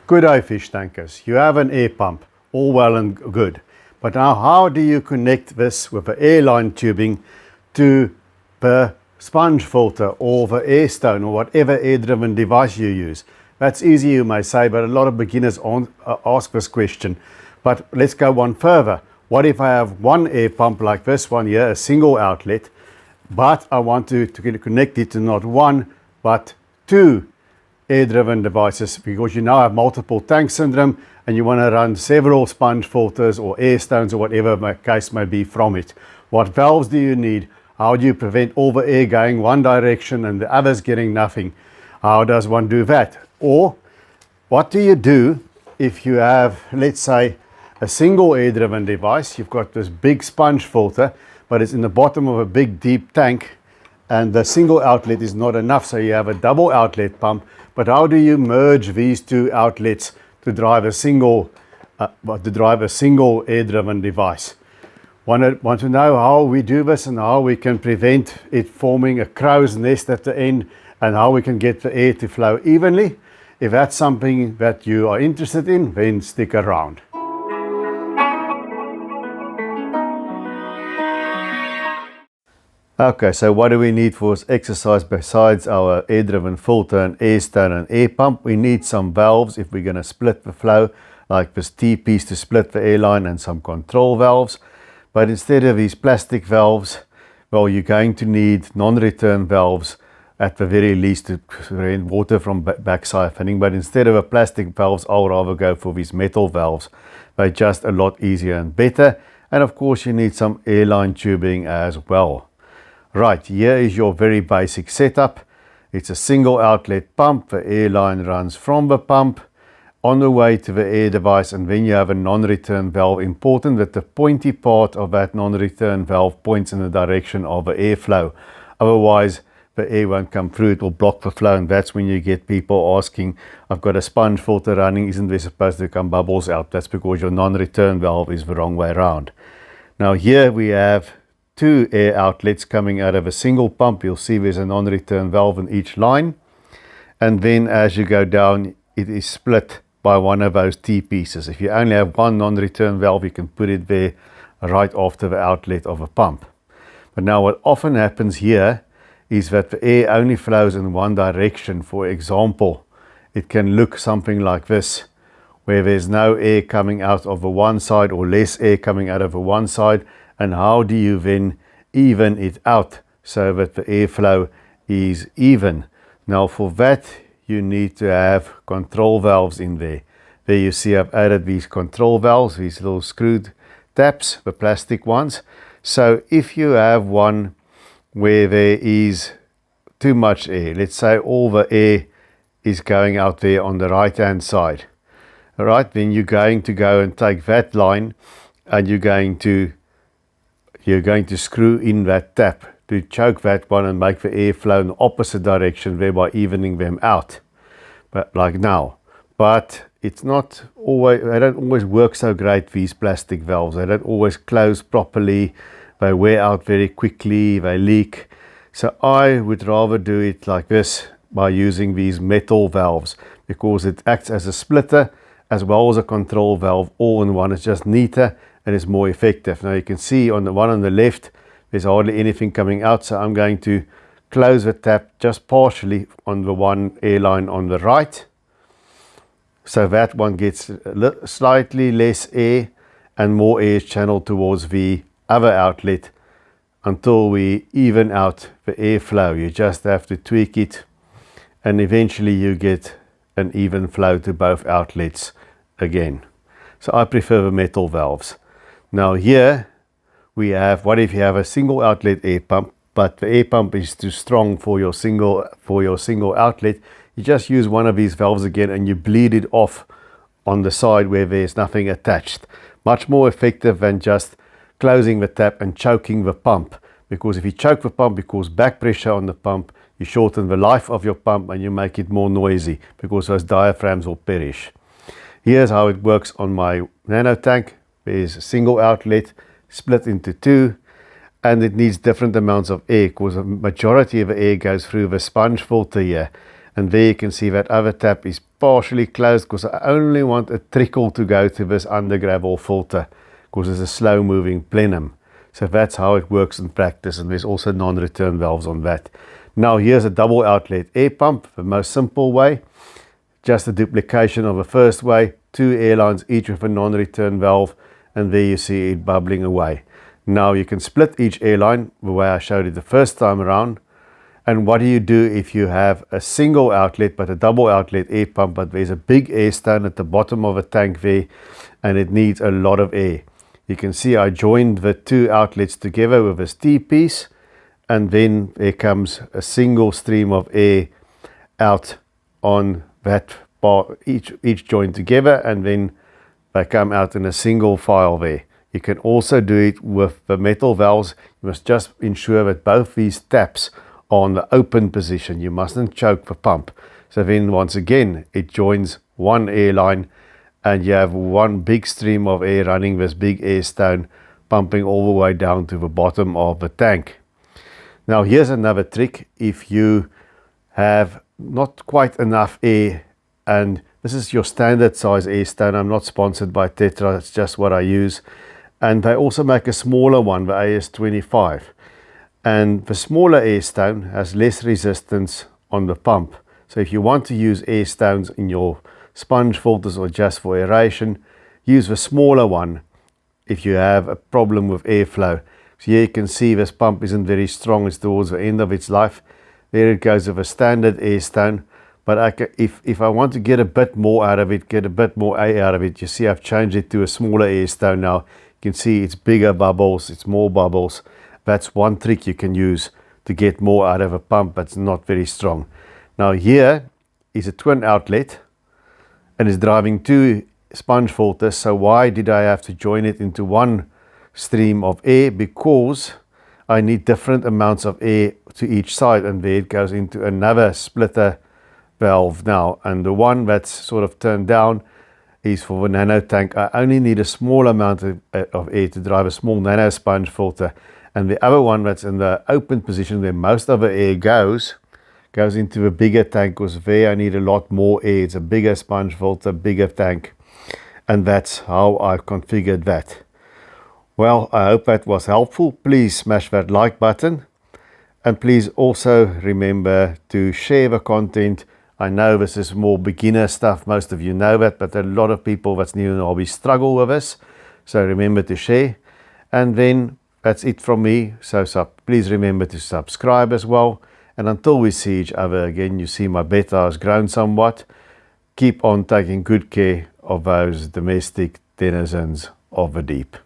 Good day, fish tankers. You have an air pump, all well and good. But now how do you connect this with the airline tubing to the sponge filter or the Airstone or whatever air-driven device you use? That's easy, you may say, but a lot of beginners ask this question. But let's go one further. What if I have one air pump like this one here, a single outlet, but I want to connect it to not one, but two air-driven devices, because you now have multiple tank syndrome and you want to run several sponge filters or Airstones or whatever the case may be from it. What valves do you need? How do you prevent all the air going one direction and the others getting nothing? How does one do that? Or what do you do if you have, let's say, a single air-driven device? You've got this big sponge filter, but it's in the bottom of a big deep tank, and the single outlet is not enough, so you have a double outlet pump. But how do you merge these two outlets to drive a single air-driven device? Want to know how we do this and how we can prevent it forming a crow's nest at the end, and how we can get the air to flow evenly? If that's something that you are interested in, then stick around. Okay, so what do we need for this exercise besides our air-driven filter and Airstone and air pump? We need some valves if we're going to split the flow, like this T-piece to split the airline, and some control valves. But instead of these plastic valves, well, you're going to need non-return valves at the very least to prevent water from back siphoning. But instead of a plastic valves, I'll rather go for these metal valves. They're just a lot easier and better. And of course, you need some airline tubing as well. Right, here is your very basic setup. It's a single outlet pump. The airline runs from the pump on the way to the air device, and then you have a non-return valve. Important that the pointy part of that non-return valve points in the direction of the airflow. Otherwise, the air won't come through, it will block the flow, and that's when you get people asking, I've got a sponge filter running, isn't there supposed to come bubbles out? That's because your non-return valve is the wrong way around. Now here we have two air outlets coming out of a single pump. You'll see there's a non-return valve in each line, and then as you go down, it is split by one of those T-pieces. If you only have one non-return valve, you can put it there right after the outlet of a pump. But now what often happens here is that the air only flows in one direction. For example, it can look something like this, where there's no air coming out of the one side or less air coming out of the one side. And how do you then even it out so that the airflow is even? Now for that, you need to have control valves in there. There you see I've added these control valves, these little screwed taps, the plastic ones. So if you have one where there is too much air, let's say all the air is going out there on the right hand side, all right, then you're going to go and take that line and you're going to screw in that tap to choke that one and make the air flow in the opposite direction, thereby evening them out, but like now. But it's not always, they don't always work so great, these plastic valves. They don't always close properly, they wear out very quickly, they leak. So I would rather do it like this, by using these metal valves, because it acts as a splitter as well as a control valve all in one. It's just neater and it's more effective. Now you can see on the one on the left, there's hardly anything coming out, so I'm going to close the tap just partially on the one airline on the right, so that one gets slightly less air and more air is channeled towards the other outlet until we even out the airflow. You just have to tweak it and eventually you get an even flow to both outlets again. So I prefer the metal valves. Now here we have, what if you have a single outlet air pump, but the air pump is too strong for your single outlet? You just use one of these valves again and you bleed it off on the side where there's nothing attached. Much more effective than just closing the tap and choking the pump, because if you choke the pump, it causes back pressure on the pump, you shorten the life of your pump and you make it more noisy because those diaphragms will perish. Here's how it works on my nano tank. There's a single outlet split into two, and it needs different amounts of air because the majority of the air goes through the sponge filter here, And there you can see that other tap is partially closed because I only want a trickle to go to this undergravel filter because it's a slow moving plenum. So that's how it works in practice, and there's also non-return valves on that. Now here's a double outlet air pump, the most simple way. Just a duplication of the first way, 2 air lines, each with a non-return valve, and there you see it bubbling away. Now you can split each air line the way I showed it the first time around. And what do you do if you have a single outlet but a double outlet air pump, but there's a big air stone at the bottom of a tank there and it needs a lot of air? You can see I joined the 2 outlets together with this T-piece, and then there comes a single stream of air out on that bar, each joined together, and then they come out in a single file there. You can also do it with the metal valves. You must just ensure that both these taps are on the open position. You mustn't choke the pump. So then once again it joins one air line, and you have one big stream of air running this big air stone, pumping all the way down to the bottom of the tank. Now here's another trick. If you have not quite enough air, and this is your standard size air stone, I'm not sponsored by Tetra, it's just what I use, and they also make a smaller one, the AS25, and the smaller air stone has less resistance on the pump. So if you want to use air stones in your sponge filters or just for aeration, use the smaller one if you have a problem with airflow. So here you can see this pump isn't very strong, it's towards the end of its life. There it goes with a standard air stone, but if I want to get a bit more out of it, get a bit more air out of it, you see I've changed it to a smaller air stone now. You can see it's bigger bubbles, it's more bubbles. That's one trick you can use to get more out of a pump that's not very strong. Now here is a twin outlet, and it's driving 2 sponge filters. So why did I have to join it into one stream of air? Because I need different amounts of air to each side, and there it goes into another splitter valve now. And the one that's sort of turned down is for the nano tank. I only need a small amount of air to drive a small nano sponge filter, and the other one that's in the open position where most of the air goes into a bigger tank, because there I need a lot more air. It's a bigger sponge filter, bigger tank, and that's how I've configured that. Well, I hope that was helpful. Please smash that like button, and please also remember to share the content. I know this is more beginner stuff, most of you know that, but a lot of people that's new in the hobby struggle with this, so remember to share. And then that's it from me, so please remember to subscribe as well. And until we see each other again, you see my betta has grown somewhat. Keep on taking good care of those domestic denizens of the deep.